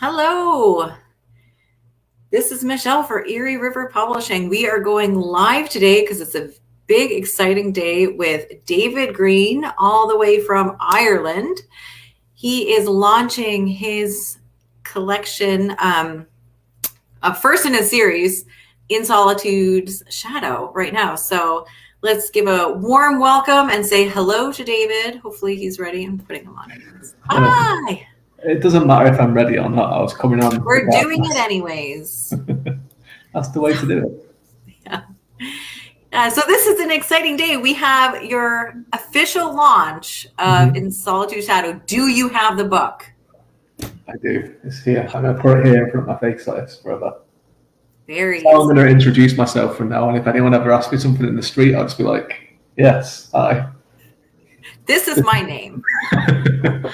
Hello, this is Michelle for Erie River Publishing. We are going live today because it's a big, exciting day with David Green, all the way from Ireland. He is launching his collection, first in a series, in Solitudes Shadow right now. So let's give a warm welcome and say hello to David. Hopefully he's ready. I'm putting him on. Hi. It doesn't matter if I'm ready or not. I was coming on. We're doing it anyways. That's the way to do it. Yeah. So this is an exciting day. We have your official launch of In Solitudes Shadow. Do you have the book? I do. It's here. I'm going to put it here in front of my face like this forever. Very. So I'm going to introduce myself from now on. If anyone ever asks me something in the street, I'll just be like, yes, hi. This is my name.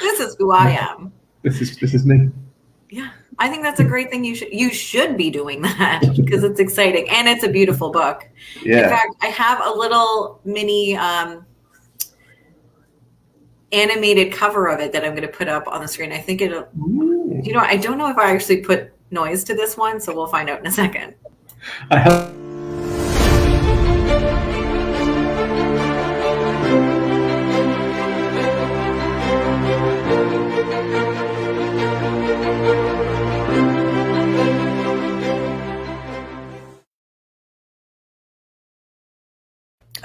This is who I am. This is me. Yeah, I think that's a great thing. You should be doing that because it's exciting and it's a beautiful book. Yeah. In fact, I have a little mini animated cover of it that I'm going to put up on the screen. I think it'll. I don't know if I actually put noise to this one, so we'll find out in a second. I have.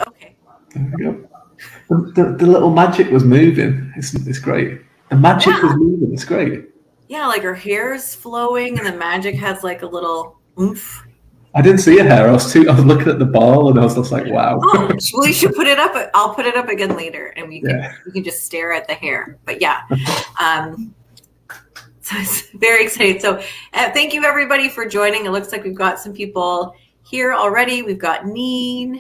Okay. There we go. The little magic was moving. It's great. The magic was moving. It's great. Yeah, like her hair's flowing and the magic has like a little oomph. I didn't see her hair. I was looking at the ball and I was just like, wow. Oh, well, you should put it up. I'll put it up again later and we can just stare at the hair. But yeah. So it's very exciting. So thank you everybody for joining. It looks like we've got some people here already. We've got Neen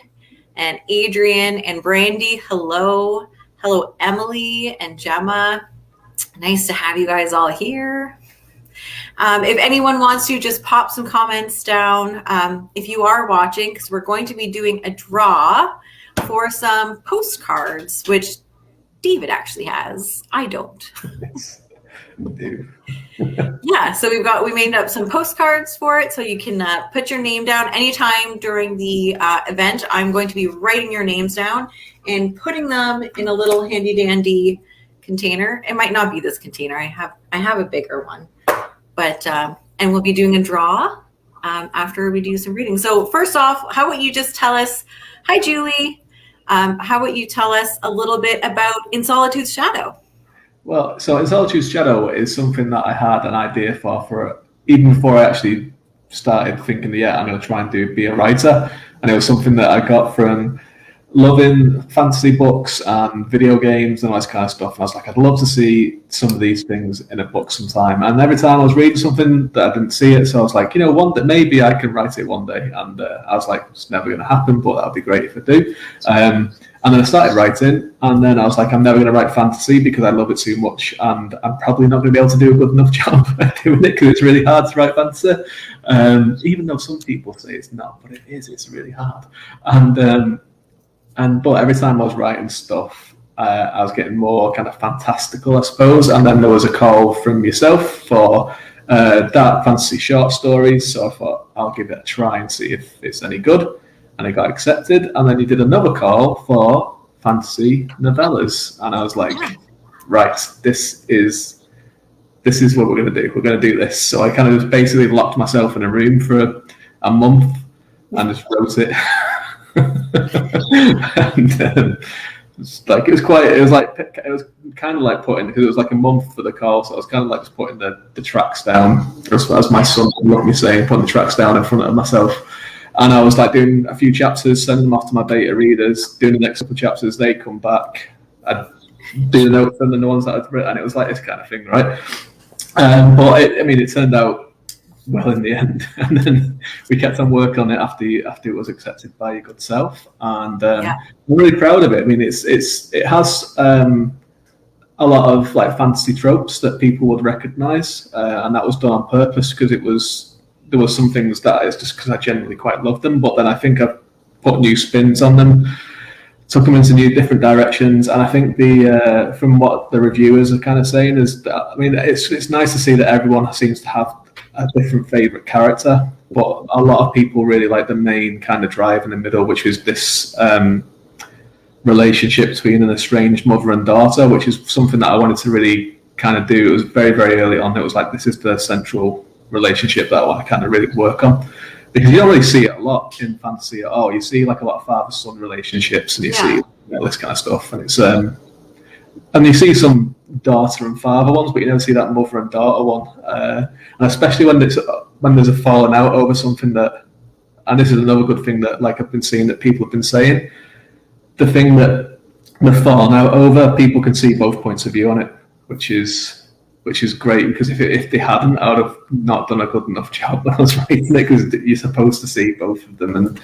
and Adrian and Brandy. Hello. Hello, Emily and Gemma. Nice to have you guys all here. If anyone wants to, just pop some comments down. If you are watching, because we're going to be doing a draw for some postcards, which David actually has. I don't. Yeah, so we made up some postcards for it, so you can put your name down anytime during the event. I'm going to be writing your names down and putting them in a little handy dandy container. It might not be this container. I have a bigger one, but and we'll be doing a draw after we do some reading. So first off, how about you just tell us? Hi, Julie. How about you tell us a little bit about In Solitudes Shadow? Well, so In Solitudes Shadow is something that I had an idea for even before I actually started thinking, I'm going to try and be a writer. And it was something that I got from loving fantasy books and video games and all this kind of stuff. And I was like, I'd love to see some of these things in a book sometime. And every time I was reading something that I didn't see it, so I was like, one that maybe I can write it one day. And I was like, it's never going to happen, but that'd be great if I do. And then I started writing, and then I was like, I'm never going to write fantasy because I love it too much, and I'm probably not going to be able to do a good enough job at doing it because it's really hard to write fantasy. Even though some people say it's not, but it is. It's really hard. But every time I was writing stuff, I was getting more kind of fantastical, I suppose. And then there was a call from yourself for dark fantasy short stories, so I thought I'll give it a try and see if it's any good. And it got accepted, and then you did another call for fantasy novellas, and I was like, right, this is what we're going to do. We're going to do this. So I kind of just basically locked myself in a room for a month and just wrote it. And it was kind of like putting, because it was like a month for the call, so I was kind of like just putting the tracks down, as my son would me saying, putting the tracks down in front of myself. And I was like doing a few chapters, sending them off to my beta readers, doing the next couple of chapters, they come back, I'd do the notes and then the ones that I'd written, and it was like this kind of thing, right? But it turned out well in the end. And then we kept on working on it after it was accepted by your good self. And I'm really proud of it. I mean, it has a lot of like fantasy tropes that people would recognise, and that was done on purpose because there was some things that it's just because I genuinely quite love them, but then I think I've put new spins on them took them into new different directions. And I think the from what the reviewers are kind of saying is that, I mean, it's nice to see that everyone seems to have a different favorite character, but a lot of people really like the main kind of drive in the middle, which is this relationship between an estranged mother and daughter, which is something that I wanted to really kind of do. It was very, very early on. It was like, this is the central relationship that I want to kind of really work on. Because you don't really see it a lot in fantasy at all. You see like a lot of father-son relationships, and you see this kind of stuff, and it's and you see some daughter and father ones, but you never see that mother and daughter one. And especially when there's a falling out over something that, and this is another good thing that like I've been seeing that people have been saying, the thing that they're falling out over, people can see both points of view on it, which is great, because if they hadn't, I would have not done a good enough job when I was writing it, because you're supposed to see both of them. And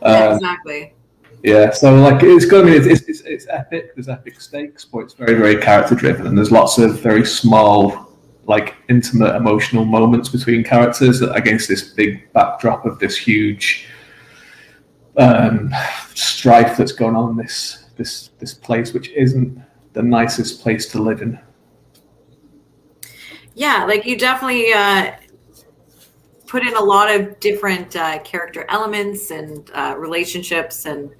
exactly. Yeah, so like it's good. I mean, it's epic. There's epic stakes, but it's very, very character driven, and there's lots of very small, like intimate, emotional moments between characters against this big backdrop of this huge strife that's going on in this place, which isn't the nicest place to live in. Yeah, like you definitely put in a lot of different character elements and relationships, and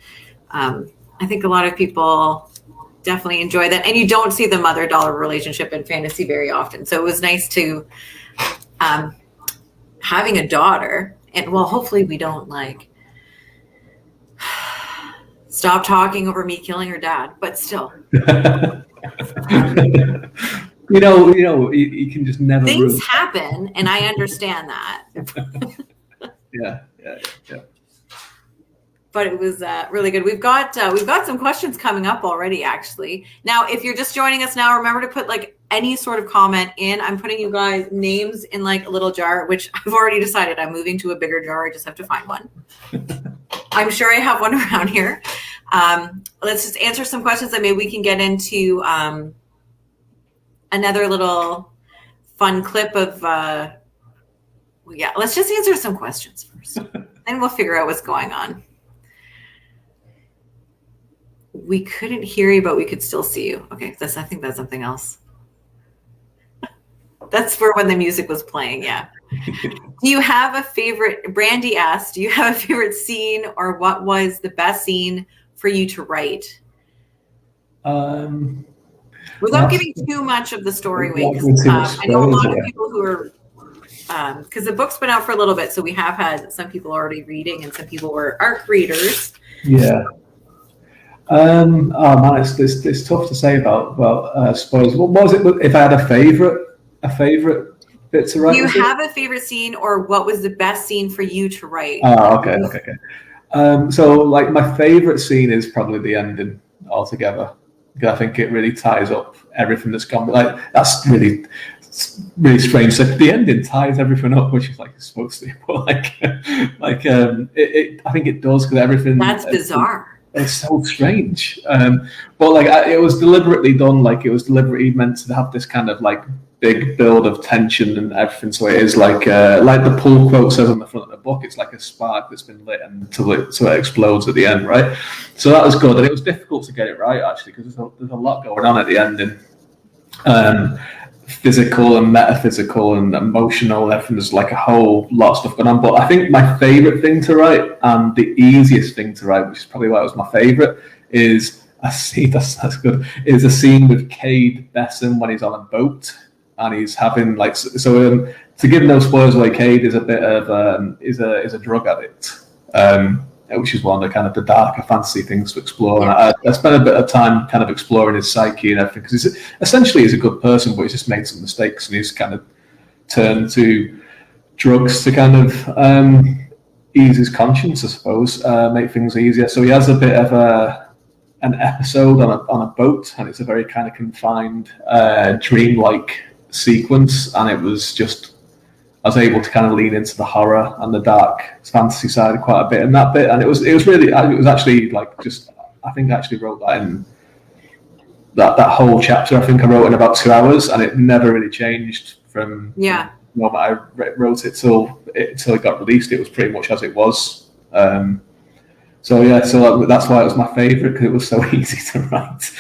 I think a lot of people definitely enjoy that. And you don't see the mother-daughter relationship in fantasy very often, so it was nice to having a daughter. And well, hopefully we don't like stop talking over me killing her dad, but still. You know, you can just never. Things happen, and I understand that. Yeah. But it was really good. We've got some questions coming up already, actually. Now, if you're just joining us now, remember to put like any sort of comment in. I'm putting you guys names in like a little jar, which I've already decided I'm moving to a bigger jar. I just have to find one. I'm sure I have one around here. Let's just answer some questions, and maybe we can get into another little fun clip of let's just answer some questions first. Then we'll figure out what's going on. We couldn't hear you, but we could still see you. Okay, I think that's something else. That's for when the music was playing, yeah. Do you have a favorite, Brandy asked, do you have a favorite scene, or what was the best scene for you to write? Without giving too much of the story away, because I know a lot of people who are, because the book's been out for a little bit, so we have had some people already reading, and some people were ARC readers. Yeah. Oh man, it's tough to say about spoilers. What was it? If I had a favorite bit to write? Do you have a favorite scene, or what was the best scene for you to write? Oh, okay. So like my favorite scene is probably the ending altogether, because I think it really ties up everything that's gone. Like that's really strange. So the ending ties everything up, which is like it's supposed to. But I think it does, because everything. That's bizarre. It's so strange, but like it was deliberately done. Like it was deliberately meant to have this kind of like big build of tension and everything. So it is like the pull quote says on the front of the book. It's like a spark that's been lit until it explodes at the end, right? So that was good, and it was difficult to get it right actually, because there's a lot going on at the ending. Physical and metaphysical and emotional and everything. There's like a whole lot of stuff going on. But I think my favorite thing to write, and the easiest thing to write, which is probably why it was my favorite, is a scene is a scene with Cade Besson when he's on a boat and he's having like to give no spoilers away. Cade is a bit of is a drug addict. Which is one of the kind of the darker fantasy things to explore. And I spent a bit of time kind of exploring his psyche and everything, because he's a good person, but he's just made some mistakes, and he's kind of turned to drugs to kind of ease his conscience, I suppose, make things easier. So he has a bit of an episode on a boat, and it's a very kind of confined, dreamlike sequence, and it was just. I was able to kind of lean into the horror and the dark fantasy side quite a bit in that bit, and it was actually like just I think I actually wrote that in that whole chapter. I think I wrote in about 2 hours, and it never really changed from the moment I wrote it till it got released. It was pretty much as it was. So So yeah, so that's why it was my favourite, because it was so easy to write.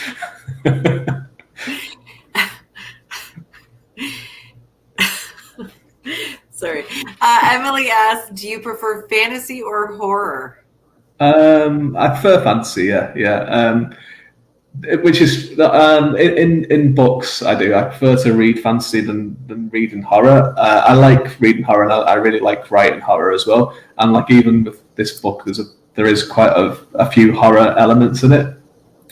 Sorry. Emily asks, do you prefer fantasy or horror? I prefer fantasy, yeah. Which is in books I do. I prefer to read fantasy than reading horror. I like reading horror, and I really like writing horror as well. And like even with this book, there is quite a few horror elements in it.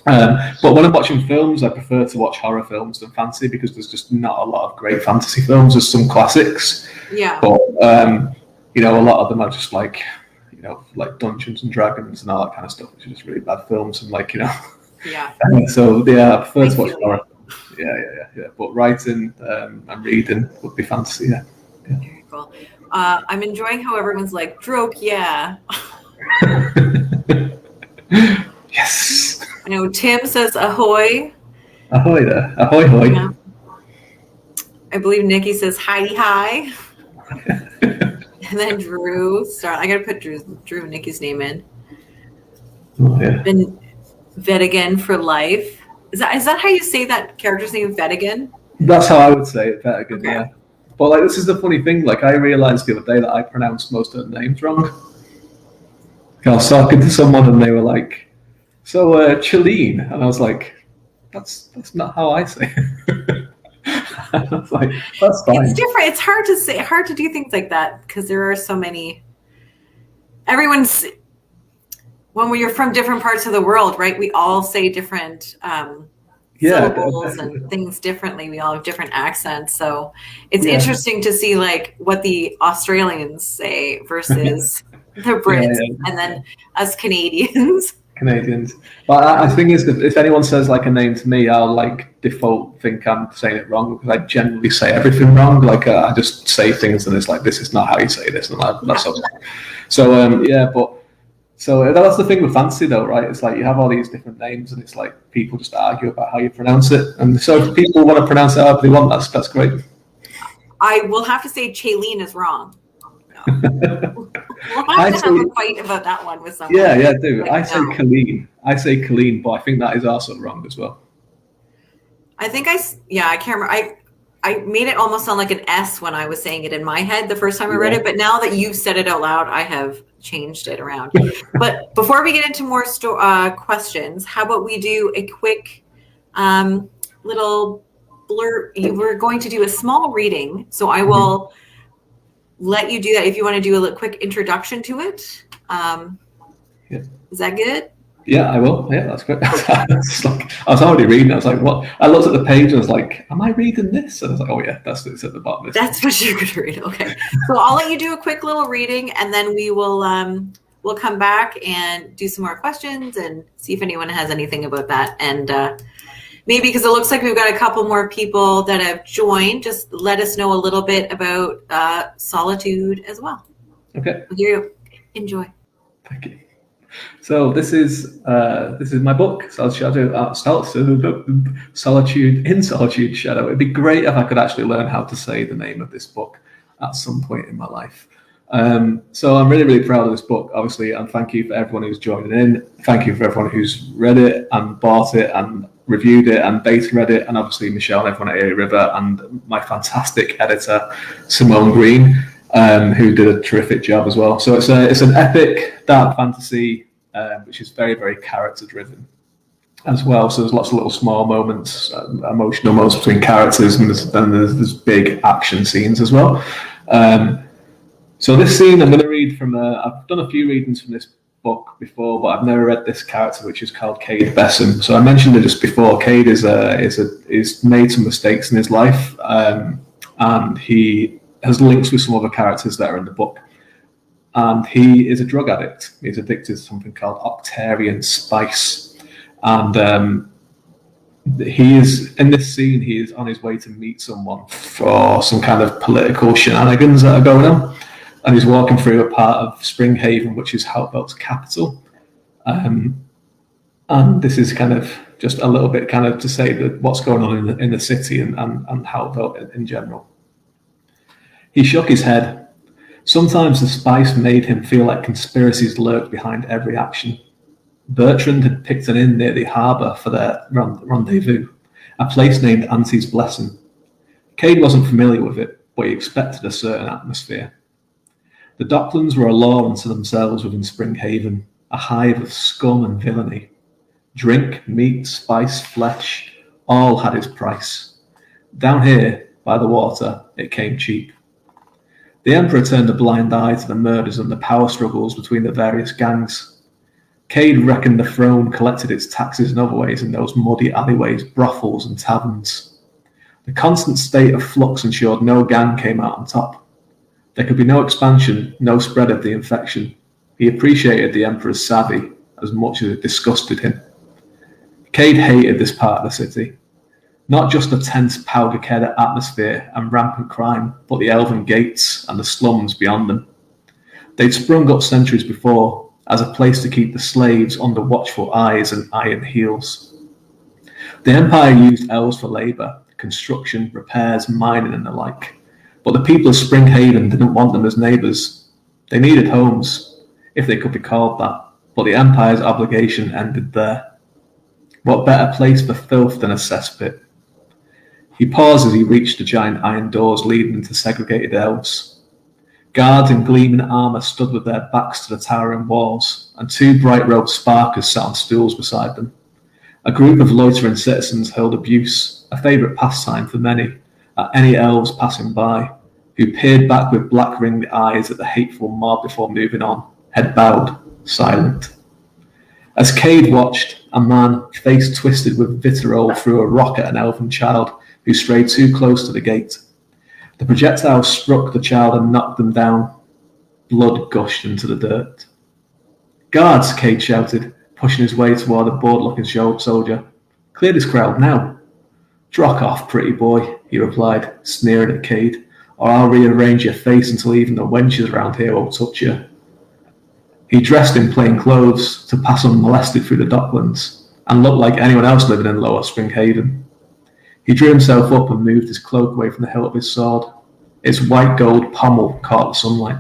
But when I'm watching films, I prefer to watch horror films than fantasy, because there's just not a lot of great fantasy films. There's some classics, Yeah. but a lot of them are just like like Dungeons and Dragons and all that kind of stuff, which are just really bad films. And Yeah. So yeah, I prefer to watch feel horror. Yeah. But writing and reading would be fantasy. Yeah. Very cool. I'm enjoying how everyone's like, Droke, yeah. Yes. I know Tim says ahoy. Ahoy there. Ahoy hoy. Yeah. I believe Nikki says hi. And then Drew. Sorry, I gotta put Drew and Nikki's name in. Oh, yeah. And Vedigan for life. Is that how you say that character's name, Vedigan? That's how I would say it, Vetigan, Okay. yeah. But like, this is the funny thing. Like, I realized the other day that I pronounced most of the names wrong. I was talking to someone and they were like, "So, Chalene," and I was like, "That's not how I say it." I was like, "That's fine." It's different. It's hard to say, hard to do things like that because there are so many. Everyone's when you're from different parts of the world, right? We all say different syllables and things differently. We all have different accents, so it's interesting to see like what the Australians say versus the Brits, and then us Canadians. But I think is that if anyone says like a name to me, I'll like default think I'm saying it wrong, because I generally say everything wrong. Like I just say things and it's like, this is not how you say this, and that's okay. So so that's the thing with fantasy though, right? It's like you have all these different names and it's like people just argue about how you pronounce it. And so if people want to pronounce it however they want, that's great. I will have to say Chalene is wrong. No. We'll have to have a fight about that one with someone. Yeah, do. Like, I say Colleen. I say Colleen, but I think that is also wrong as well. I think I can't remember. I made it almost sound like an S when I was saying it in my head the first time I read it, but now that you've said it out loud, I have changed it around. But before we get into more questions, how about we do a quick little blurb? We're going to do a small reading, so I will let you do that if you want to do a quick introduction to it. Is that good? Yeah, I will. Yeah, that's great. I was already reading. I was like, "What?" I looked at the page and I was like, "Am I reading this?" And I was like, "Oh yeah, it's at the bottom." That's what you're going to read. Okay, so I'll let you do a quick little reading, and then we will we'll come back and do some more questions and see if anyone has anything about that. And maybe because it looks like we've got a couple more people that have joined, just let us know a little bit about Solitude as well. Okay. You enjoy. Thank you. So this is my book, Solitude Shadow. It'd be great if I could actually learn how to say the name of this book at some point in my life. So I'm really, really proud of this book, obviously, and thank you for everyone who's joining in. Thank you for everyone who's read it and bought it and reviewed it and beta read it, and obviously Michelle and everyone at Erie River, and my fantastic editor, Simone Green, who did a terrific job as well. So it's an epic dark fantasy, which is very, very character driven as well. So there's lots of little small moments, emotional moments between characters, and there's big action scenes as well. So this scene I'm going to read from. I've done a few readings from this book before, but I've never read this character, which is called Cade Besson. So I mentioned it just before. Cade is made some mistakes in his life, and he has links with some other characters that are in the book. And he is a drug addict. He's addicted to something called Octarian spice. And he is, in this scene, he is on his way to meet someone for some kind of political shenanigans that are going on. And he's walking through a part of Springhaven, which is Houtbelt's capital. And this is kind of just a little bit kind of to say that what's going on in the city and Houtbelt in general. He shook his head. Sometimes the spice made him feel like conspiracies lurked behind every action. Bertrand had picked an inn near the harbour for their rendezvous, a place named Auntie's Blessing. Cade wasn't familiar with it, but he expected a certain atmosphere. The Docklands were a law unto themselves within Springhaven, a hive of scum and villainy. Drink, meat, spice, flesh, all had its price. Down here, by the water, it came cheap. The Emperor turned a blind eye to the murders and the power struggles between the various gangs. Cade reckoned the throne collected its taxes in other ways in those muddy alleyways, brothels and taverns. The constant state of flux ensured no gang came out on top. There could be no expansion, no spread of the infection. He appreciated the Emperor's savvy as much as it disgusted him. Cade hated this part of the city. Not just the tense, powder-keg atmosphere and rampant crime, but the elven gates and the slums beyond them. They'd sprung up centuries before as a place to keep the slaves under watchful eyes and iron heels. The Empire used elves for labour, construction, repairs, mining and the like. But the people of Springhaven didn't want them as neighbours. They needed homes, if they could be called that, but the Empire's obligation ended there. What better place for filth than a cesspit? He paused as he reached the giant iron doors leading into segregated elves. Guards in gleaming armour stood with their backs to the towering walls, and two bright-robed sparkers sat on stools beside them. A group of loitering citizens hurled abuse, a favourite pastime for many, at any elves passing by, who peered back with black-ringed eyes at the hateful mob before moving on, head bowed, silent. As Cade watched, a man, face twisted with vitriol, threw a rock at an elven child who strayed too close to the gate. The projectile struck the child and knocked them down. Blood gushed into the dirt. "Guards!" Cade shouted, pushing his way toward a bored-looking soldier. "Clear this crowd, now!" "Drock off, pretty boy," he replied, sneering at Cade, "or I'll rearrange your face until even the wenches around here won't touch you." He dressed in plain clothes to pass unmolested through the Docklands, and looked like anyone else living in Lower Springhaven. He drew himself up and moved his cloak away from the hilt of his sword. Its white gold pommel caught the sunlight.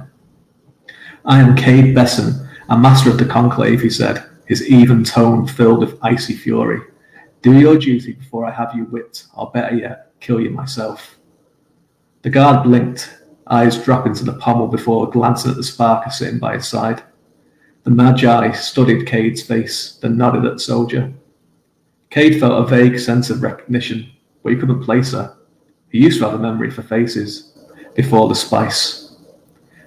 "I am Cade Besson, a master of the Conclave," he said, his even tone filled with icy fury. "Do your duty before I have you whipped, or better yet, kill you myself." The guard blinked, eyes dropping to the pommel before glancing at the sparker sitting by his side. The Magi studied Cade's face, then nodded at the soldier. Cade felt a vague sense of recognition, but he couldn't place her. He used to have a memory for faces, before the spice.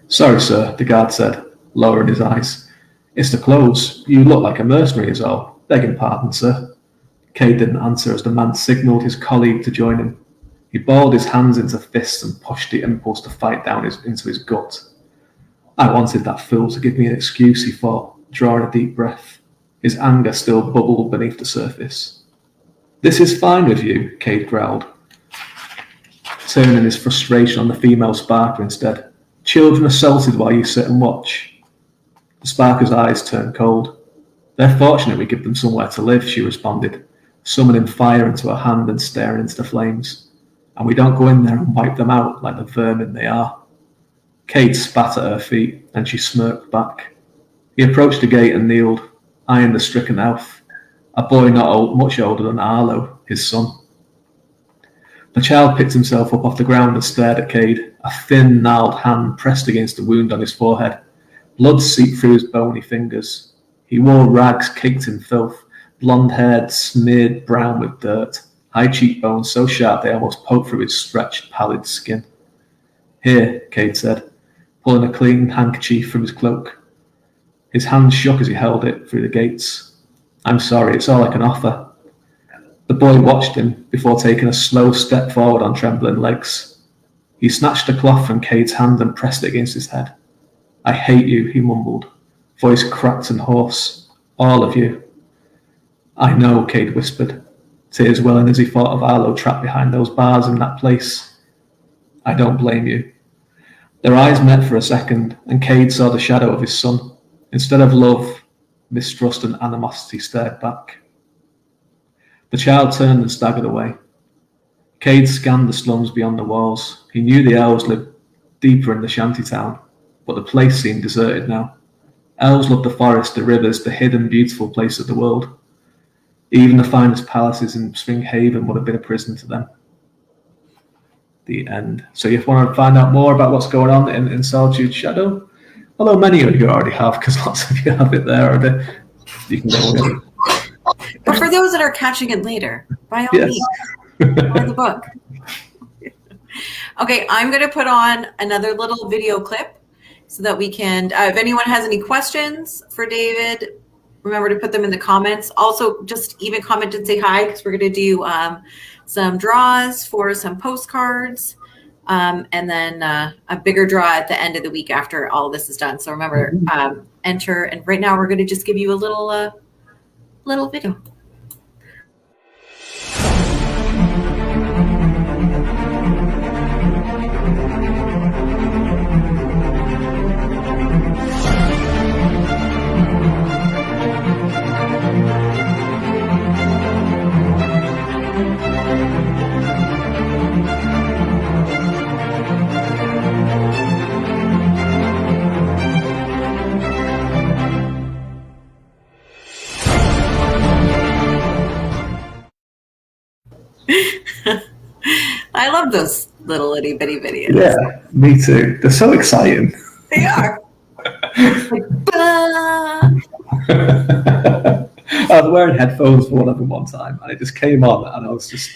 "Sorry, sir," the guard said, lowering his eyes. "It's the clothes. You look like a mercenary is all. Begging pardon, sir." Cade didn't answer as the man signalled his colleague to join him. He balled his hands into fists and pushed the impulse to fight down into his gut. "I wanted that fool to give me an excuse," he thought, drawing a deep breath. His anger still bubbled beneath the surface. "This is fine with you," Cade growled, turning his frustration on the female Sparker instead. "Children assaulted while you sit and watch." The Sparker's eyes turned cold. "They're fortunate we give them somewhere to live," she responded, summoning fire into her hand and staring into the flames. "And we don't go in there and wipe them out like the vermin they are." Cade spat at her feet, and she smirked back. He approached the gate and kneeled, eyeing the stricken elf, a boy not much older than Arlo, his son. The child picked himself up off the ground and stared at Cade, a thin, gnarled hand pressed against the wound on his forehead. Blood seeped through his bony fingers. He wore rags caked in filth, blonde-haired, smeared brown with dirt, high cheekbones so sharp they almost poked through his stretched, pallid skin. "Here," Cade said, pulling a clean handkerchief from his cloak. His hand shook as he held it through the gates. "I'm sorry, it's all I can offer." The boy watched him before taking a slow step forward on trembling legs. He snatched the cloth from Cade's hand and pressed it against his head. "I hate you," he mumbled, voice cracked and hoarse. "All of you." "I know," Cade whispered, tears welling as he thought of Arlo trapped behind those bars in that place. "I don't blame you." Their eyes met for a second, and Cade saw the shadow of his son. Instead of love, mistrust and animosity stared back. The child turned and staggered away. Cade scanned the slums beyond the walls. He knew the elves lived deeper in the shantytown, but the place seemed deserted now. Elves love the forest, the rivers, the hidden, beautiful place of the world. Even the finest palaces in Springhaven would have been a prison to them. The end. So if you want to find out more about what's going on in Solitudes Shadow, although many of you already have, because lots of you have it there already, you can go with it. But for those that are catching it later, by all Yes. means, buy the book. Okay, I'm going to put on another little video clip so that we can, if anyone has any questions for David, remember to put them in the comments. Also, just even comment and say hi, because we're going to do some draws for some postcards, and then a bigger draw at the end of the week after all this is done. So remember, enter. And right now we're going to just give you a little video. I love those little itty bitty videos. Yeah, me too. They're so exciting. They are. Like, I was wearing headphones for one of them one time, and it just came on, and I was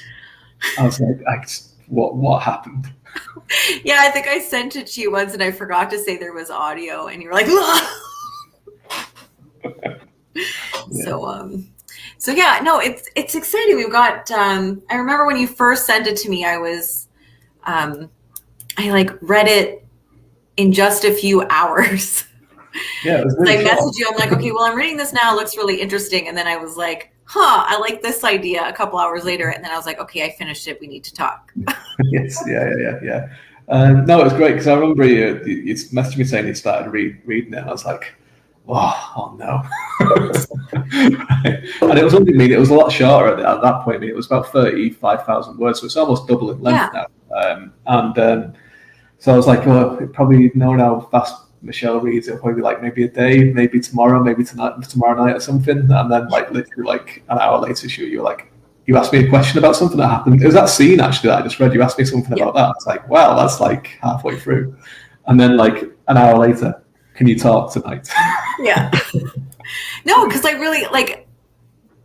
like, what happened? Yeah, I think I sent it to you once, and I forgot to say there was audio, and you were like, Yeah. So yeah, no, it's exciting. We've got. I remember when you first sent it to me, I was, I like read it in just a few hours. Yeah, it was really I messaged you. I'm like, okay, well, I'm reading this now. It looks really interesting. And then I was like, I like this idea. A couple hours later, and then I was like, okay, I finished it. We need to talk. Yes, yeah. No, it was great because I remember you messaged me saying you started reading it, and I was like, oh no. Right. And it was only it was a lot shorter at that point. It was about 35,000 words, so it's almost double in length now. So I was like, well, probably knowing how fast Michelle reads, it'll probably be like maybe a day, maybe tomorrow, maybe tomorrow night or something. And then like literally like an hour later, you were like, you asked me a question about something that happened. It was that scene actually that I just read. You asked me something about that. It's like, wow, that's like halfway through. And then like an hour later, can you talk tonight? Yeah. No, because I really like.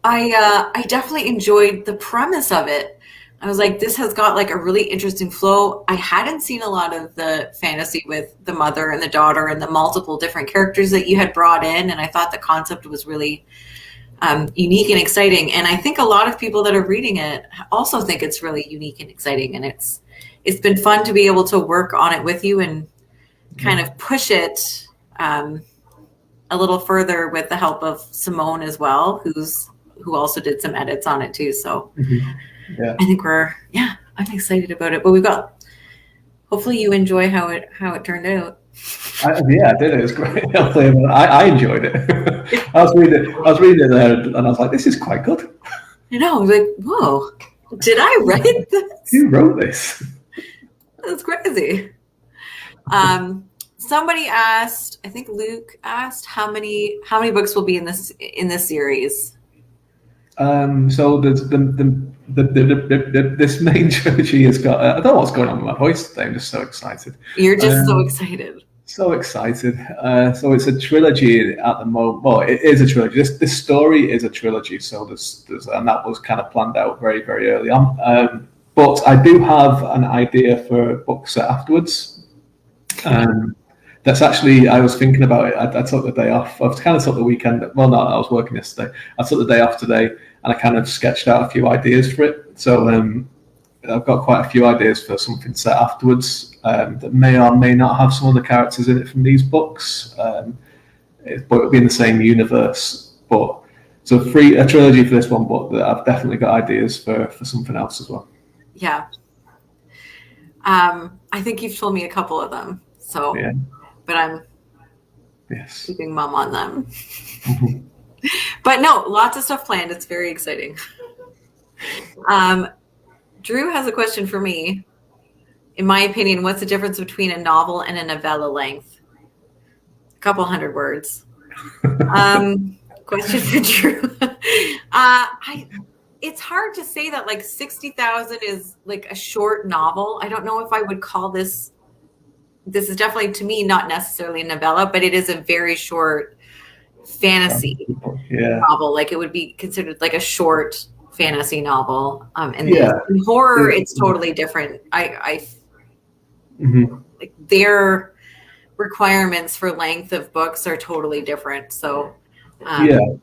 I definitely enjoyed the premise of it. I was like, this has got like a really interesting flow. I hadn't seen a lot of the fantasy with the mother and the daughter and the multiple different characters that you had brought in, and I thought the concept was really unique and exciting. And I think a lot of people that are reading it also think it's really unique and exciting. And it's been fun to be able to work on it with you and kind of push it a little further with the help of Simone as well, who also did some edits on it too. So I think I'm excited about it. But we've got, hopefully you enjoy how it turned out. I did. It was great. I enjoyed it. I was reading it there, and I was like, "This is quite good." I know. I was like, "Whoa, did I write this? Who wrote this?" That's crazy. Somebody asked, I think Luke asked, how many books will be in this series? So this main trilogy has got. I don't know what's going on with my voice today. I'm just so excited. You're just so excited. So excited. So it's a trilogy at the moment. Well, it is a trilogy. This story is a trilogy. So there's and that was kind of planned out very, very early on. But I do have an idea for a book set afterwards. That's actually, I was thinking about it. I took the day off. I kind of took the weekend. Well, no, I was working yesterday. I took the day off today, and I kind of sketched out a few ideas for it. So I've got quite a few ideas for something set afterwards that may or may not have some of the characters in it from these books, but it'll be in the same universe. But so a trilogy for this one, but I've definitely got ideas for something else as well. Yeah. I think you've told me a couple of them. So, yeah. But I'm keeping mum on them. But no, lots of stuff planned. It's very exciting. Drew has a question for me. In my opinion, what's the difference between a novel and a novella length? A couple hundred words. Question for Drew. It's hard to say that like 60,000 is like a short novel. I don't know if I would call this. This is definitely, to me, not necessarily a novella, but it is a very short fantasy novel. Like it would be considered like a short fantasy novel. And in horror, it's totally different. Like their requirements for length of books are totally different. So it's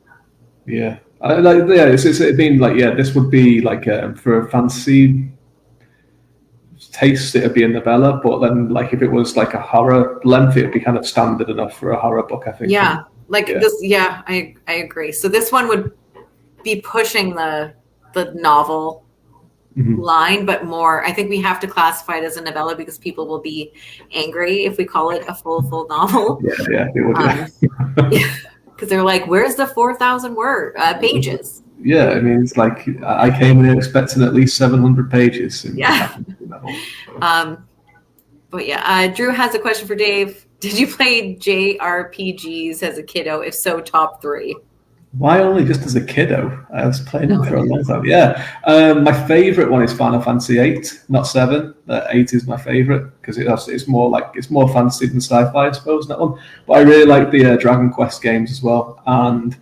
been like this would be like for a fantasy taste, it'd be a novella, but then like if it was like a horror length, it'd be kind of standard enough for a horror book, I think. This. I agree. So this one would be pushing the novel line, but more. I think we have to classify it as a novella because people will be angry if we call it a full novel. It would. Because they're like, "Where's the 4,000 pages?" Yeah, I mean, it's like I came in expecting at least 700 pages. But Drew has a question for Dave. Did you play JRPGs as a kiddo? If so, top 3. Why only just as a kiddo? I was playing them for a long time. My favorite one is Final Fantasy VIII, not 7. 8 is my favorite because it's more fantasy than sci-fi, I suppose. That one, but I really like the Dragon Quest games as well, and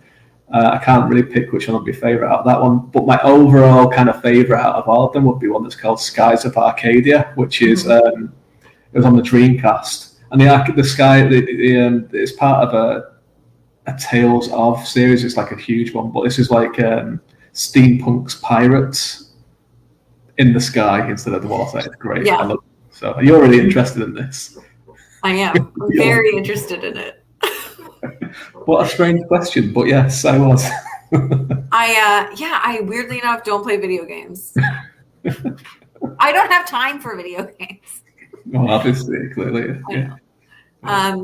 I can't really pick which one would be favorite out of that one. But my overall kind of favorite out of all of them would be one that's called Skies of Arcadia, which is it was on the Dreamcast, and it's part of a Tales of series. It's like a huge one, but this is like steampunk's pirates in the sky instead of the water. It's great. I love it. So you're really interested in this? I am. I'm very interested in it. What a strange question, but yes, I was. I weirdly enough don't play video games. I don't have time for video games. Well, obviously, clearly,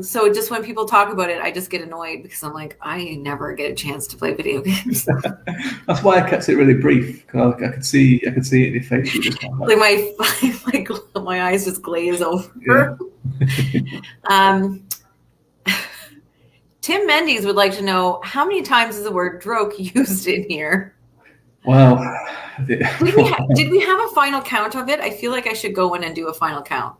So just when people talk about it, I just get annoyed because I'm like, I never get a chance to play video games. That's why I kept it really brief, because I could see it in your face. You just like my eyes just glaze over. Tim Mendes would like to know how many times is the word "droke" used in here. Well, did we have a final count of it? I feel like I should go in and do a final count.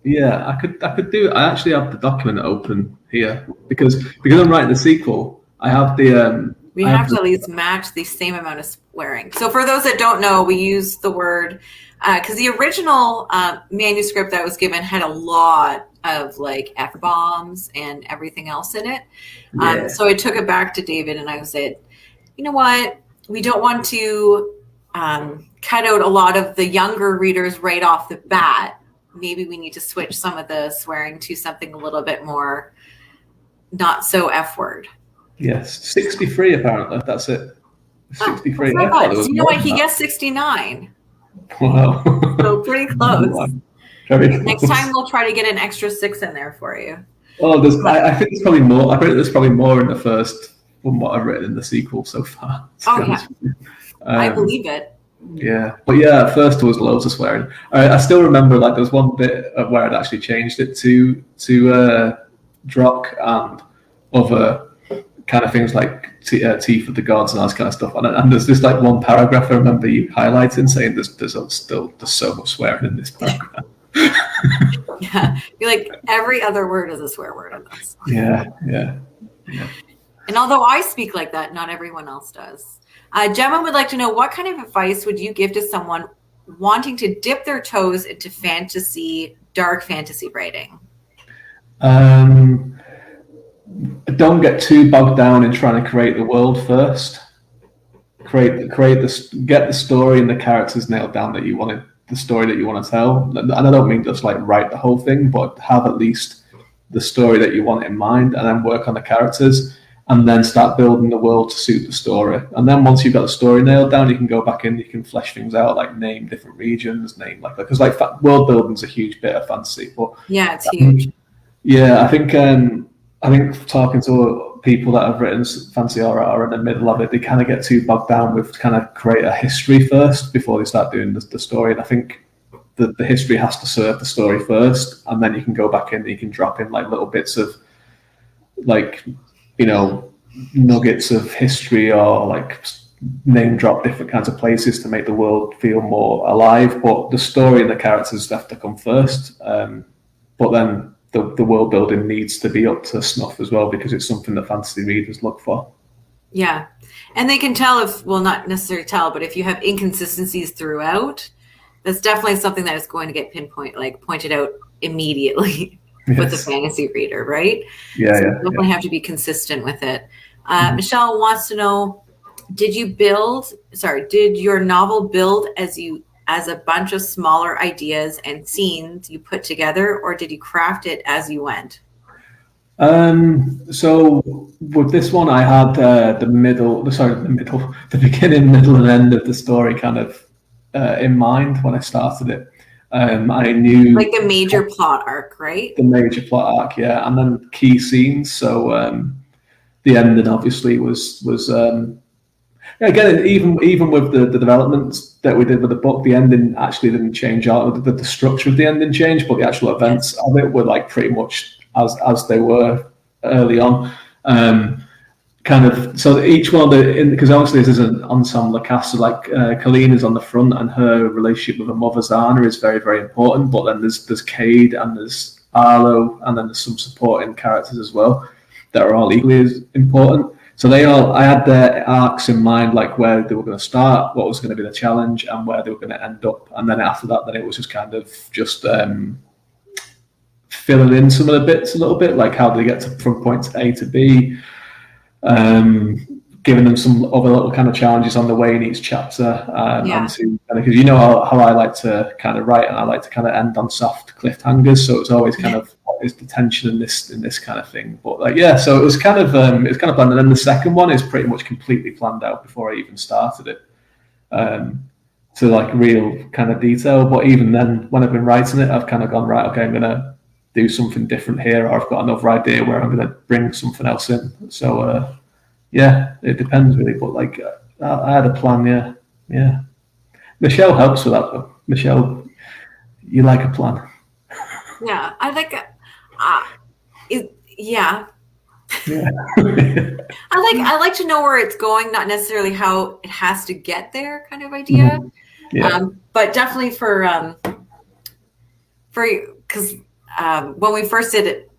Yeah, I could do it. I actually have the document open here because I'm writing the sequel. I have the. We have to at least match the same amount of swearing. So for those that don't know, we use the word because the original manuscript that was given had a lot of like F-bombs and everything else in it. So I took it back to David and I said, you know what? We don't want to cut out a lot of the younger readers right off the bat. Maybe we need to switch some of the swearing to something a little bit more not so F word. Yes, 63 apparently. That's it. 63. You know what? He guessed 69. Wow. So pretty close. Wow. Very close. Next time we'll try to get an extra 6 in there for you. Oh, I think there's probably more. I think there's probably more in the first from what I've written in the sequel so far. Okay. I believe it. Yeah, but at first there was loads of swearing. I still remember like there was one bit where I'd actually changed it to drock and other kind of things like teeth of the gods and all that kind of stuff. And there's just like one paragraph I remember you highlighting saying there's so much swearing in this paragraph. Yeah, you're like every other word is a swear word in this. Yeah. And although I speak like that, not everyone else does. Gemma would like to know what kind of advice would you give to someone wanting to dip their toes into dark fantasy writing? Don't get too bogged down in trying to create the world first. Get the story and the characters nailed down that you wanted, the story that you want to tell. And I don't mean just like write the whole thing, but have at least the story that you want in mind, and then work on the characters. And then start building the world to suit the story. And then once you've got the story nailed down, you can go back in, you can flesh things out, like name different regions, because world building's a huge bit of fantasy. But yeah, it's huge. I think talking to people that have written fantasy or are in the middle of it, they kind of get too bogged down with kind of create a history first before they start doing the story. And I think that the history has to serve the story first, and then you can go back in, and you can drop in like little bits of like nuggets of history or like name drop different kinds of places to make the world feel more alive. But the story and the characters have to come first. But then the world building needs to be up to snuff as well, because it's something that fantasy readers look for. Yeah. And they can tell if, well, not necessarily tell, but if you have inconsistencies throughout, that's definitely something that is going to get pointed out immediately with the fantasy reader, right? Yeah, so you definitely have to be consistent with it. Michelle wants to know, did your novel build as a bunch of smaller ideas and scenes you put together, or did you craft it as you went? So with this one, I had the beginning, middle, and end of the story kind of in mind when I started it. I knew like the major plot arc, right? The major plot arc, yeah, and then key scenes. So the ending obviously was again, even with the developments that we did with the book, the ending actually didn't change. The structure of the ending changed, but the actual events of it were like pretty much as they were early on. Kind of, so each one, because obviously this is an ensemble cast, so like Colleen is on the front, and her relationship with her mother Zana is very, very important. But then there's Cade, and there's Arlo, and then there's some supporting characters as well that are all equally as important. So I had their arcs in mind, like where they were going to start, what was going to be the challenge, and where they were going to end up. And then after that, then it was just kind of just filling in some of the bits a little bit, like how they get from point A to B, giving them some other little kind of challenges on the way in each chapter. Because how I like to kind of write, and I like to kind of end on soft cliffhangers. So it's always kind of, what is the tension in this kind of thing? But like, yeah, so it was kind of planned. And then the second one is pretty much completely planned out before I even started it. To like real kind of detail. But even then, when I've been writing it, I've kind of gone, right, okay, I'm going to do something different here, or I've got another idea where I'm going to bring something else in. So, yeah, it depends really. But like, I had a plan, yeah. Michelle helps with that though. Michelle, you like a plan. Yeah, I like yeah. I like to know where it's going, not necessarily how it has to get there, kind of idea. Yeah. But definitely because when we first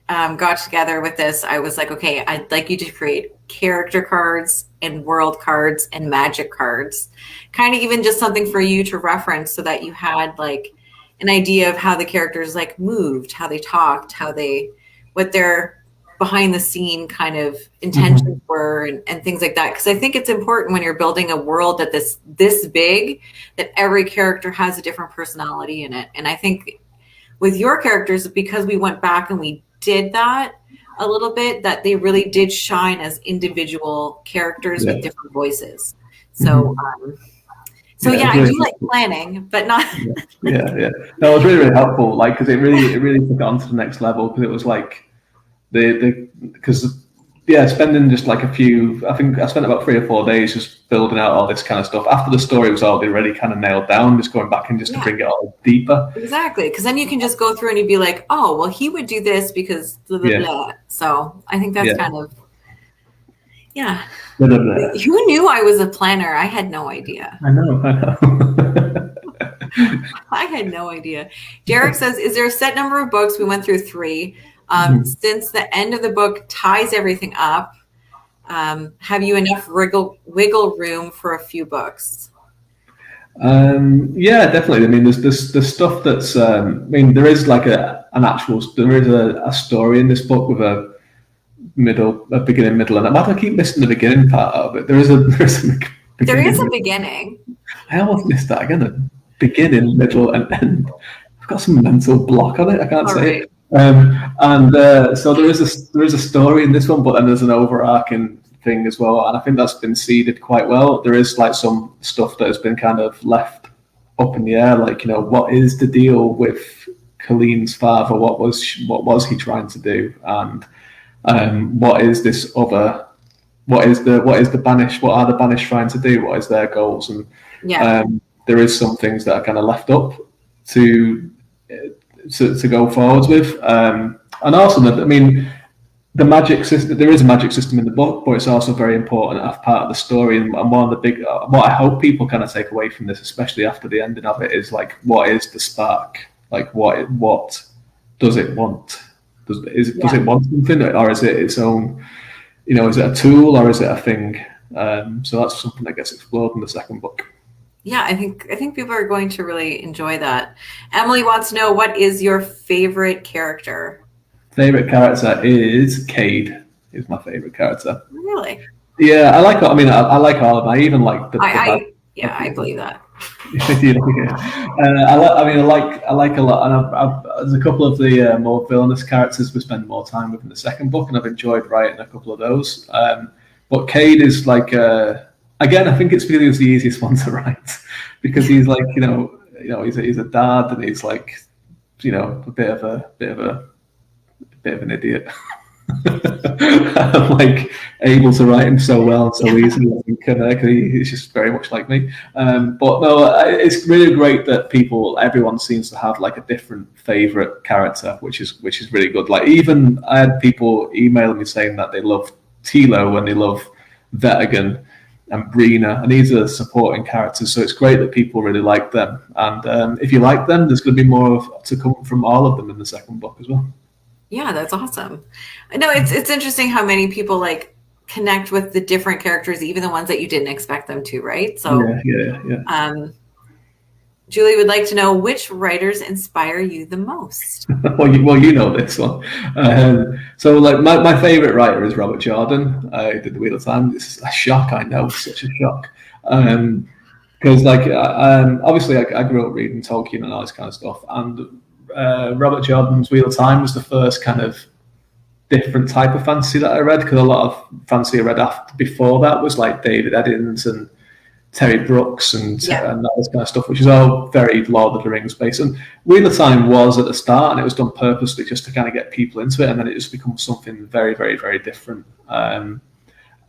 got together with this, I was like, okay, I'd like you to create character cards and world cards and magic cards, kind of even just something for you to reference, so that you had like an idea of how the characters like moved, how they talked, what their behind the scene kind of intentions were, and things like that. Because I think it's important when you're building a world that this big, that every character has a different personality in it. And I think with your characters, because we went back and we did that a little bit, that they really did shine as individual characters with different voices. So I do like planning, but not. Yeah. No, it was really, really helpful. Like, because it really took it on to the next level. Because it was like spending just like I think I spent about 3 or 4 days just building out all this kind of stuff. After the story was already kind of nailed down, just going back and just to bring it all deeper. Exactly, because then you can just go through and you'd be like, oh, well, he would do this because blah, blah, blah. So I think that's kind of, Who knew I was a planner? I had no idea. I know. I had no idea. Derek says, is there a set number of books? We went through 3. Since the end of the book ties everything up, have you enough wiggle room for a few books? Yeah, definitely. I mean, there's stuff that's. There is like a story in this book with a beginning, middle, and I keep missing the beginning part of it. There is a beginning. I almost missed that again. A beginning, middle, and end. I've got some mental block on it. I can't say it. So there is a story in this one, but then there's an overarching thing as well, and I think that's been seeded quite well. There is like some stuff that has been kind of left up in the air, like, what is the deal with Colleen's father? What was he trying to do? And what is this other? What is the Banish? What are the Banish trying to do? What is their goals? And there is some things that are kind of left up to go forwards with, and also, the magic system. There is a magic system in the book, but it's also very important as part of the story. And one of the big, what I hope people kind of take away from this, especially after the ending of it, is like, what is the spark? Like, what does it want? Does it want something, or is it its own? You know, is it a tool or is it a thing? So that's something that gets explored in the second book. Yeah, I think people are going to really enjoy that. Emily wants to know, what is your favorite character? Favorite character is Cade. Is my favorite character. Really? Yeah, I like. I mean, I like all of them. I even like the bad. I believe that. I like a lot, and there's a couple of the more villainous characters we spend more time with in the second book, and I've enjoyed writing a couple of those. But Cade is like, again, I think it's because he's the easiest one to write, because he's like, he's a dad, and he's like, a bit of an idiot. I'm like able to write him so well and so easily. I think he's just very much like me. But no, it's really great that everyone seems to have like a different favorite character, which is really good. Like, even I had people email me saying that they love Tilo and they love Vetigan and Brina, and these are supporting characters. So it's great that people really like them. And if you like them, there's going to be more to come from all of them in the second book as well. Yeah, that's awesome. I know it's interesting how many people like connect with the different characters, even the ones that you didn't expect them to, right? So yeah. Julie would like to know, which writers inspire you the most? well, you know this one. So like my favorite writer is Robert Jordan. I did the Wheel of Time. It's a shock, I know, such a shock. Because obviously I grew up reading Tolkien and all this kind of stuff, and Robert Jordan's Wheel of Time was the first kind of different type of fantasy that I read, because a lot of fantasy I read before that was like David Eddings and Terry Brooks and that kind of stuff, which is all very Lord of the Rings based. And Wheel of Time was at the start, and it was done purposely just to kind of get people into it, and then it just becomes something very, very, very different.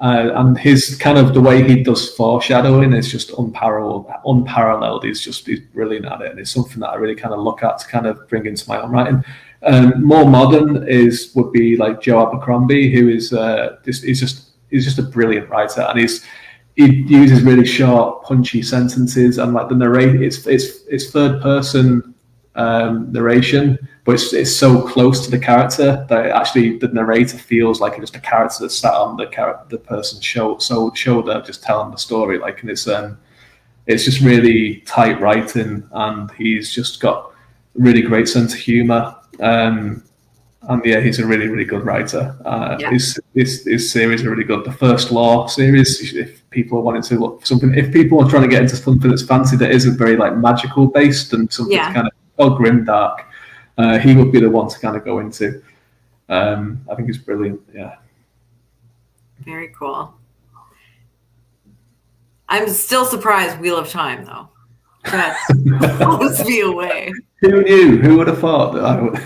And his kind of the way he does foreshadowing is just unparalleled. He's brilliant at it, and it's something that I really kind of look at to kind of bring into my own writing. More modern would be like Joe Abercrombie, who is he's just a brilliant writer, and he uses really short, punchy sentences, and like the narrate, it's third person narration, but it's so close to the character that actually the narrator feels like it's just a character that sat on the person's shoulder, just telling the story. Like, and it's just really tight writing, and he's just got a really great sense of humor. And yeah, he's a really, really good writer. His series are really good. The First Law series, if people are wanting to look for something, if people are trying to get into something that's fancy that isn't very like magical based and something that's kind of grimdark, he would be the one to kind of go into. I think he's brilliant. Yeah. Very cool. I'm still surprised Wheel of Time, though. That blows me away. Who knew? Who would have thought that I would?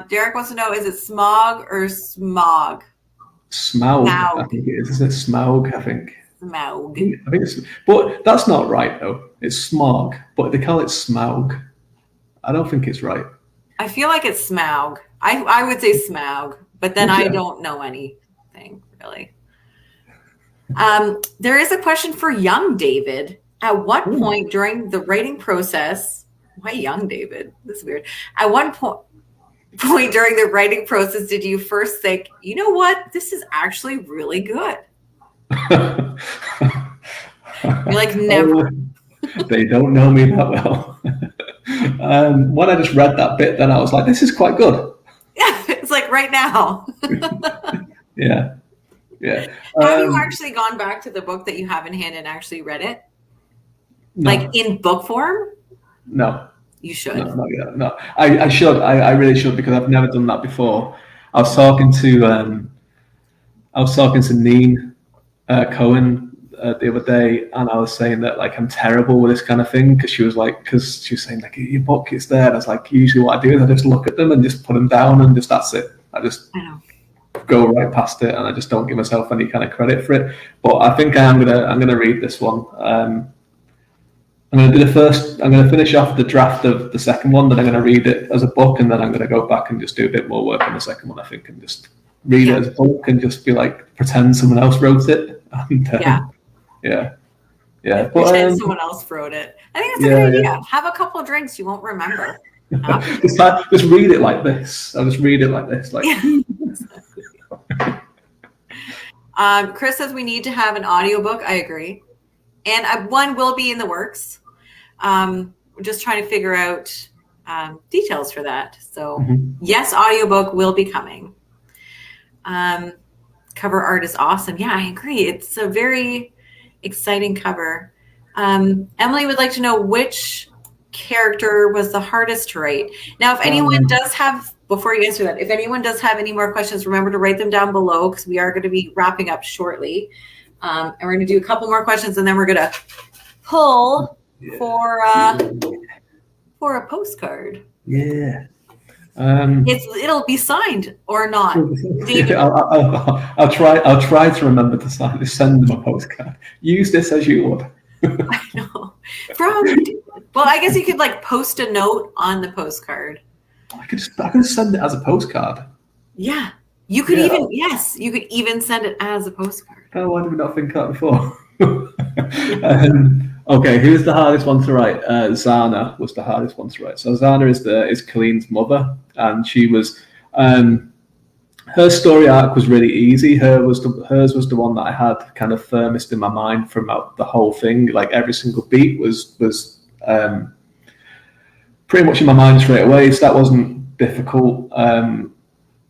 Derek wants to know, is it Smog or Smog? Smaug. I think it is. Is it Smaug? I think. Smaug. I think it's, but that's not right though. It's Smog, but they call it Smaug. I don't think it's right. I feel like it's Smaug. I would say Smaug, but then I don't know anything really. There is a question for young David. At what point during the writing process, why young David? This is weird. At one point during the writing process did you first think, you know what, this is actually really good? You're like, never. They don't know me that well. When I just read that bit, then I was like, this is quite good. Yeah, it's like right now. Yeah. Have you actually gone back to the book that you have in hand and actually read it? No. Like in book form? No. You should. No, not yet. No, I should. I really should, because I've never done that before. I was talking to Neen Cohen the other day, and I was saying that like I'm terrible with this kind of thing, because she was saying like, your book is there, and I was like, usually what I do is I just look at them and just put them down, and just that's it. I know. Go right past it, and I just don't give myself any kind of credit for it. But I think I'm gonna read this one. I'm going to do the first. I'm going to finish off the draft of the second one. Then I'm going to read it as a book, and then I'm going to go back and just do a bit more work on the second one. I think, and just read it as a book, and just be like pretend someone else wrote it. And, yeah. Pretend someone else wrote it. I think that's a good idea. Have a couple of drinks, you won't remember. just read it like this. I'll just read it like this. Like. Chris says we need to have an audiobook. I agree. And one will be in the works. We're just trying to figure out details for that. So yes, audiobook will be coming. Cover art is awesome. Yeah, I agree. It's a very exciting cover. Emily would like to know which character was the hardest to write. Now, if anyone does have, before you answer that, if anyone does have any more questions, remember to write them down below because we are going to be wrapping up shortly. And we're going to do a couple more questions and then we're going to pull for a postcard. Yeah. It'll be signed or not. David. I'll try to remember to send them a postcard. Use this as you would. I know. Well, I guess you could like post a note on the postcard. I could send it as a postcard. Yeah. You could even send it as a postcard. Oh, why did we not think that before? Okay, who's the hardest one to write? Zana was the hardest one to write. So Zana is Colleen's mother, and she was her story arc was really easy. Hers was the one that I had kind of firmest in my mind throughout the whole thing. Like every single beat was pretty much in my mind straight away. So that wasn't difficult.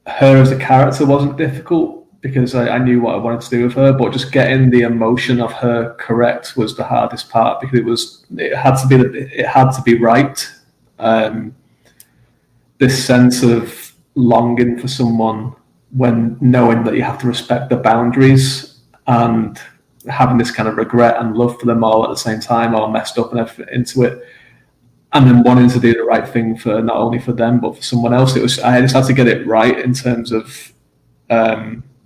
Her as a character wasn't difficult because I knew what I wanted to do with her, but just getting the emotion of her correct was the hardest part because it had to be right. This sense of longing for someone when knowing that you have to respect the boundaries and having this kind of regret and love for them all at the same time, all messed up and everything into it. And then wanting to do the right thing for not only for them but for someone else. I just had to get it right in terms of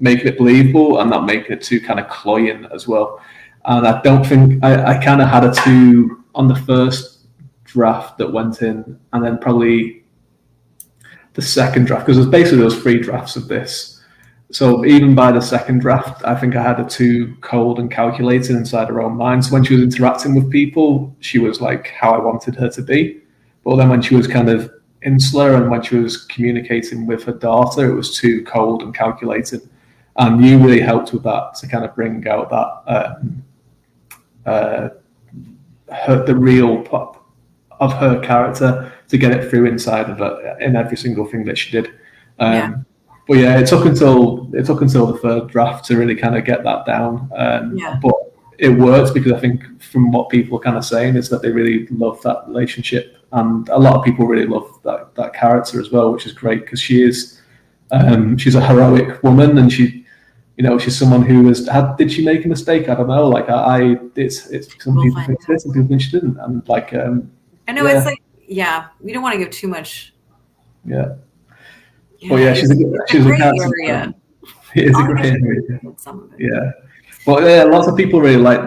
making it believable and not making it too kind of cloying as well. And I don't think I kind of had a 2 on the first draft that went in, and then probably the second draft because there's basically those 3 drafts of this. So even by the second draft, I think I had a 2 cold and calculated inside her own mind. So when she was interacting with people, she was like how I wanted her to be. But then when she was kind of insular and when she was communicating with her daughter, it was too cold and calculated. And you really helped with that to kind of bring out that the real pop of her character to get it through inside of her in every single thing that she did. But yeah, it took until the 3rd draft to really kind of get that down. But it worked because I think from what people are kind of saying is that they really love that relationship, and a lot of people really love that character as well, which is great because she's a heroic woman, and she's someone who did she make a mistake? I don't know. Like it's some people think she did, some people think she didn't, and like I know it's like we don't want to give too much. Yeah. Well, yeah, she's a great area. It is a great area. Some of it. Yeah. Well, yeah, lots of people really like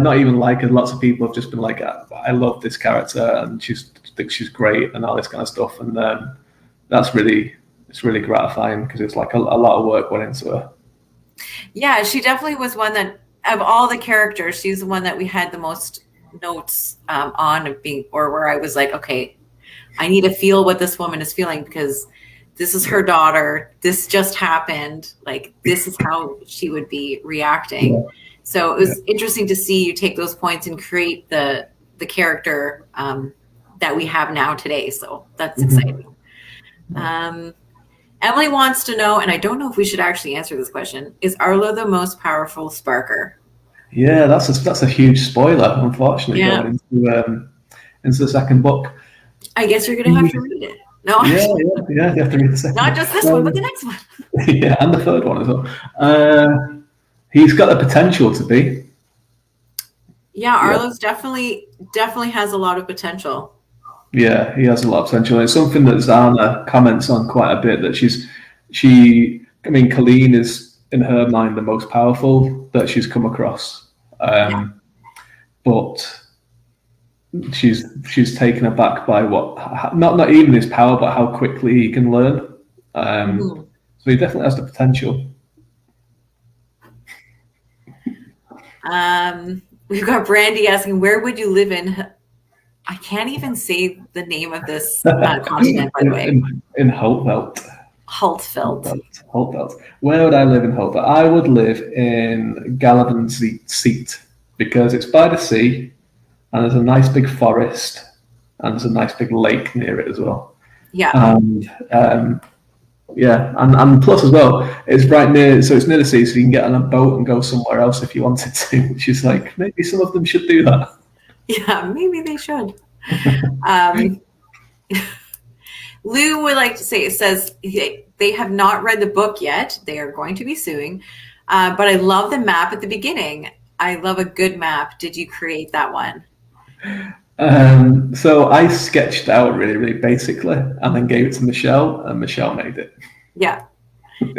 not even like it. Lots of people have just been like, I love this character, and think she's great, and all this kind of stuff. And it's really gratifying because it's like a lot of work went into her. Yeah, she definitely was one that of all the characters, she's the one that we had the most notes on where I was like, okay, I need to feel what this woman is feeling because this is her daughter. This just happened. Like, this is how she would be reacting. Yeah. So it was interesting to see you take those points and create the character that we have now today. So that's exciting. Emily wants to know, and I don't know if we should actually answer this question, is Arlo the most powerful Sparker? Yeah, that's a huge spoiler, unfortunately, going into the second book. I guess you're going to have to read it. No, you have to read the second. Not just this one, but the next one. Yeah, and the 3rd one as well. He's got the potential to be. Yeah, Arlo's definitely has a lot of potential. Yeah, he has a lot of potential. It's something that Zana comments on quite a bit. That Colleen is in her mind the most powerful that she's come across. But she's taken aback by not even his power, but how quickly he can learn. So he definitely has the potential. We've got Brandy asking, where would you live in? I can't even say the name of this continent, by the way. In Holtveld. Holtveld. Where would I live in Holtveld? I would live in Seat because it's by the sea and there's a nice big forest and there's a nice big lake near it as well. Yeah. And plus as well, it's right near, so it's near the sea, so you can get on a boat and go somewhere else if you wanted to, which is like, maybe some of them should do that. Yeah, maybe they should. Lou would like to say, it says they have not read the book yet. They are going to be soon. But I love the map at the beginning. I love a good map. Did you create that one? So I sketched out really, really basically and then gave it to Michelle, and Michelle made it. Yeah.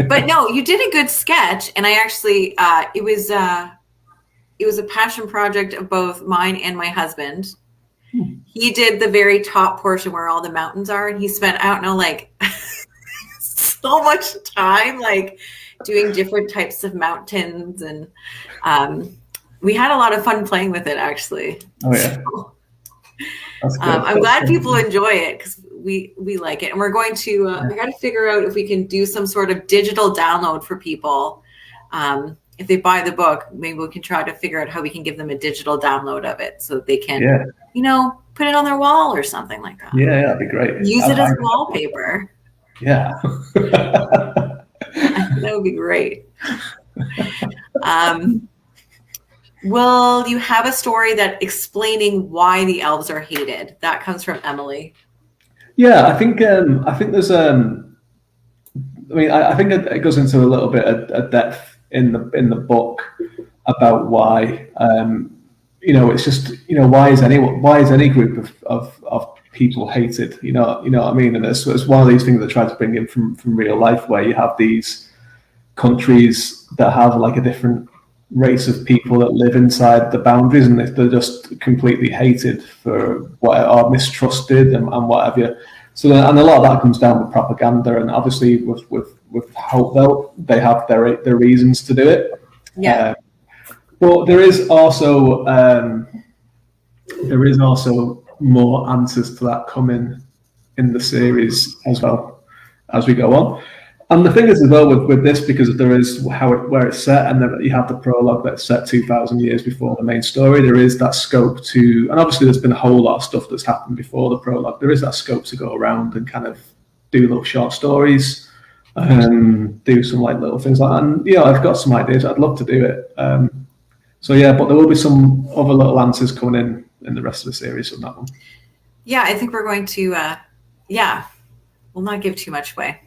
But no, you did a good sketch. And I actually, it was a passion project of both mine and my husband. He did the very top portion where all the mountains are, and he spent, I don't know, like so much time like doing different types of mountains, and we had a lot of fun playing with it, actually. Oh yeah. So, I'm glad people enjoy it because we like it, and we're going to we got to figure out if we can do some sort of digital download for people. If they buy the book, maybe we can try to figure out how we can give them a digital download of it so that they can, put it on their wall or something like that. Yeah, that'd be great. Use it as wallpaper. Yeah. That would be great. Will you have a story that explaining why the elves are hated? That comes from Emily. Yeah, I think there's I think it goes into a little bit of depth in the book about why it's just why is any group of people hated, you know what I mean? And it's one of these things that I try to bring in from real life, where you have these countries that have like a different race of people that live inside the boundaries, and they're just completely hated for what are mistrusted and what have you. So and a lot of that comes down with propaganda, and obviously with Holtveld, they have their reasons to do it. Yeah. But there is also more answers to that coming in the series as well as we go on. And the thing is as well with this, because there is where it's set, and then you have the prologue that's set 2,000 years before the main story. There is that scope to, and obviously there's been a whole lot of stuff that's happened before the prologue. There is that scope to go around and kind of do little short stories, do some like little things like that. And I've got some ideas. I'd love to do it. But there will be some other little answers coming in the rest of the series from that one. Yeah, I think we're going to. We'll not give too much away.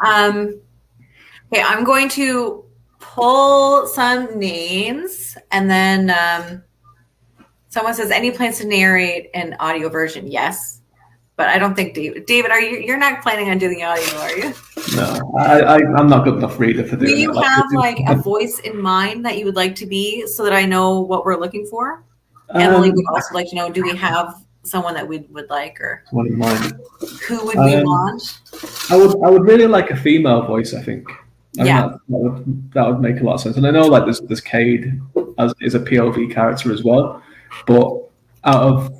Okay, I'm going to pull some names, and then someone says, any plans to narrate an audio version? Yes, but I don't think David, you're not planning on doing audio, are you? No, I'm not good enough reader for doing it. Do you have like a voice in mind that you would like to be, so that I know what we're looking for? Emily would also like to know, do we have someone that we would like, or one in mind? Who would we want? I would really like a female voice, I think. That would make a lot of sense. And I know like there's Cade is a POV character as well, but out of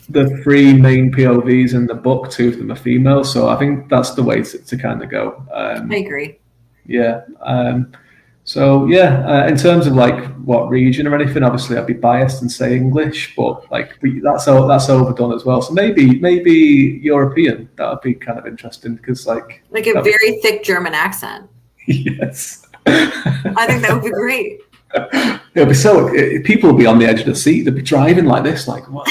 the 3 main POVs in the book, 2 of them are female, so I think that's the way to kind of go. I agree. Yeah. In terms of like what region or anything, obviously I'd be biased and say English, but like that's overdone as well. So maybe European. That would be kind of interesting, because like a very thick German accent. Yes. I think that would be great. It'll be people will be on the edge of the seat. They'll be driving like this, like what?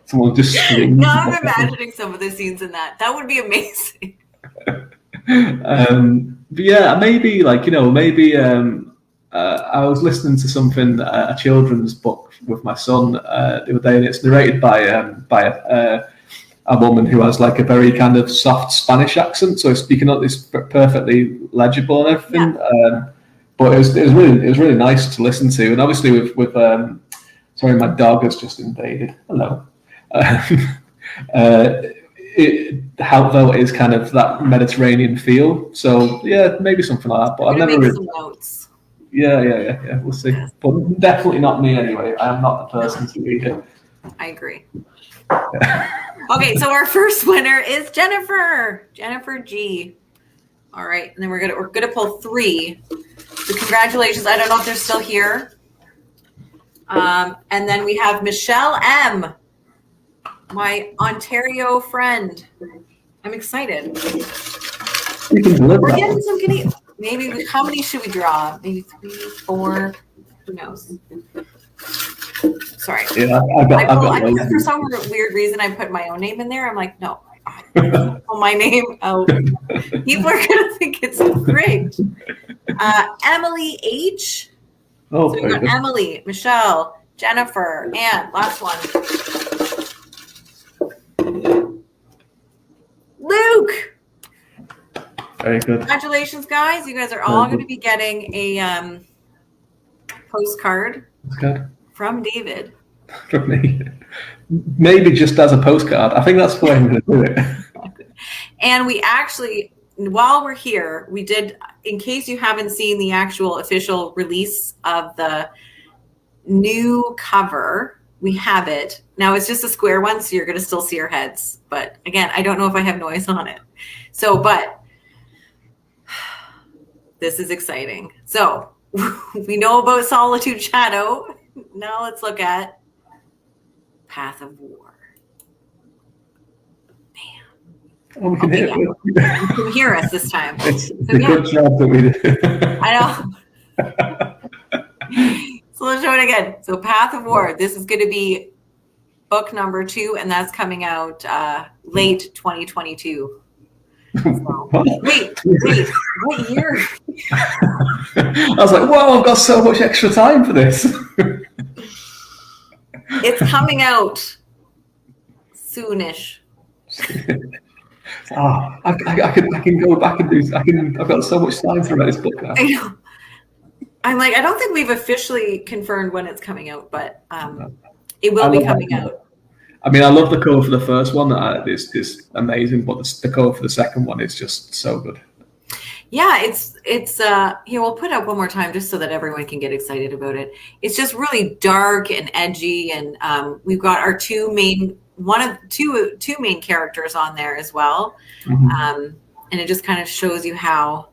Someone just screams. No, I'm imagining some of the scenes in that. That would be amazing. But yeah, maybe I was listening to something, a children's book with my son the other day, and it's narrated by a woman who has like a very kind of soft Spanish accent, so speaking up is perfectly legible and everything. But it was really nice to listen to, and obviously with Sorry, my dog has just invaded. Hello. How though it is kind of that Mediterranean feel. So yeah, maybe something like that. But I'm I've gonna never make really. some notes. Yeah. We'll see. Yes. But definitely not me anyway. I am not the person to read it. I agree. Okay, so our first winner is Jennifer G. All right, and then we're gonna pull 3. So congratulations. I don't know if they're still here. And then we have Michelle M, my Ontario friend. I'm excited. We're getting some Canadian. Maybe how many should we draw? Maybe 3, 4. Who knows? Sorry. Yeah, I've got for some weird reason, I put my own name in there. I'm like, no, I can't pull my name out. People are gonna think it's great. Emily H. Oh, so we got Emily, Michelle, Jennifer, and last one, Luke. Very good. Congratulations, guys! You guys are all going to be getting a postcard from David. From me. Maybe just as a postcard. I think that's the way I'm going to do it. And we actually, while we're here, we did, in case you haven't seen the actual official release of the new cover, we have it. Now it's just a square one, so you're going to still see our heads. But again, I don't know if I have noise on it. So, but this is exciting. So we know about Solitudes Shadow. Now let's look at Path of War. Man. Oh, we can hear you can hear us this time. It's a good job that we did. I know. So let's show it again. So Path of War. This is going to be book number 2, and that's coming out late 2022. So, wait, what year? I was like, whoa, I've got so much extra time for this. It's coming out soonish. I can go back and do. I've got so much time to write this book now. I know. I'm like, I don't think we've officially confirmed when it's coming out, but it will be coming out. I mean, I love the cover for the first one. It's amazing, but the cover for the second one is just so good. Yeah, it's here, we'll put it up one more time just so that everyone can get excited about it. It's just really dark and edgy, and we've got our two main characters on there as well. Mm-hmm. And it just kind of shows you how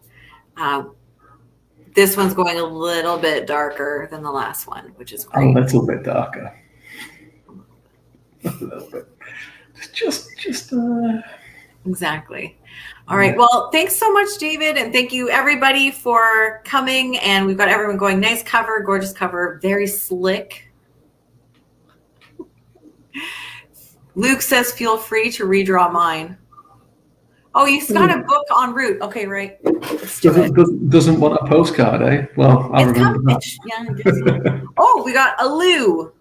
this one's going a little bit darker than the last one, which is great. A little bit darker. A little bit. Just Exactly. All right. Well, thanks so much, David. And thank you, everybody, for coming. And we've got everyone going. Nice cover, gorgeous cover, very slick. Luke says, feel free to redraw mine. Oh, you've got a book en route. Okay, right. Doesn't want a postcard, eh? Well, I'll remember that. Yeah, oh, we got a Lou,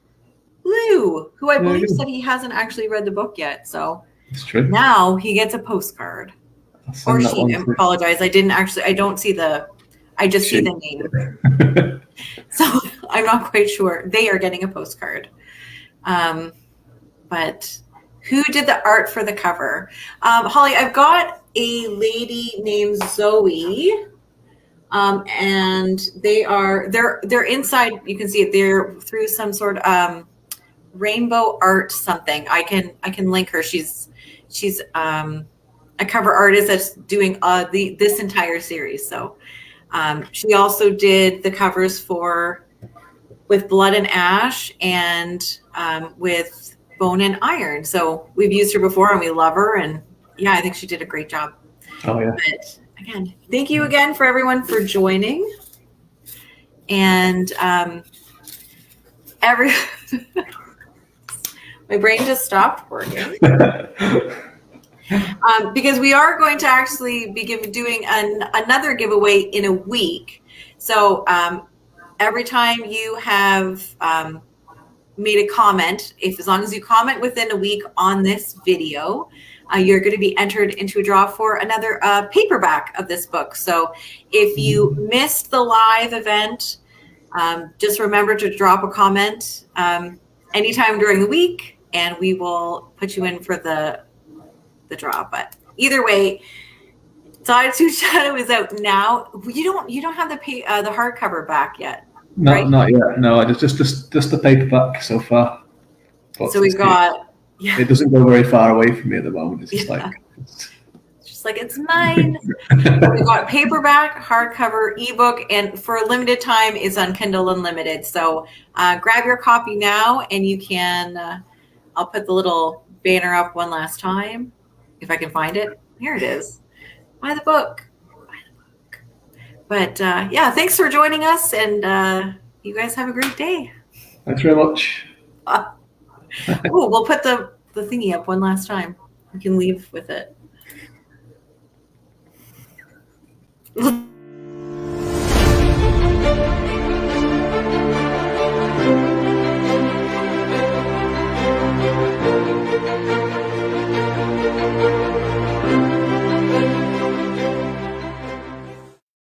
who I believe said he hasn't actually read the book yet. So it's true. Now he gets a postcard. Or she, I apologize. I don't see I just see the name. So I'm not quite sure. They are getting a postcard. But who did the art for the cover? Holly, I've got a lady named Zoe. And they're inside, you can see it, they're through some sort of rainbow art something. I can link her. She's a cover artist that's doing this entire series. So she also did the covers with Blood and Ash and with Bone and Iron. So we've used her before and we love her. And yeah, I think she did a great job. Oh yeah. But again, thank you again for everyone for joining. And my brain just stopped working. Because we are going to actually be doing another giveaway in a week. So every time you have made a comment, as long as you comment within a week on this video, you're going to be entered into a draw for another paperback of this book. So if you missed the live event Just remember to drop a comment anytime during the week, and we will put you in for the draw. But either way, Solitudes Shadow is out now. You don't have the hardcover back yet, right? Not yet. No, I just the paperback so far. But So we've got it doesn't go very far away from me at the moment. It's just like it's mine. We've got paperback, hardcover, ebook, and for a limited time is on Kindle Unlimited. So grab your copy now, and you can. I'll put the little banner up one last time if I can find it. Here it is. Buy the book. But thanks for joining us, and you guys have a great day. Thanks very much. We'll put the thingy up one last time. You can leave with it.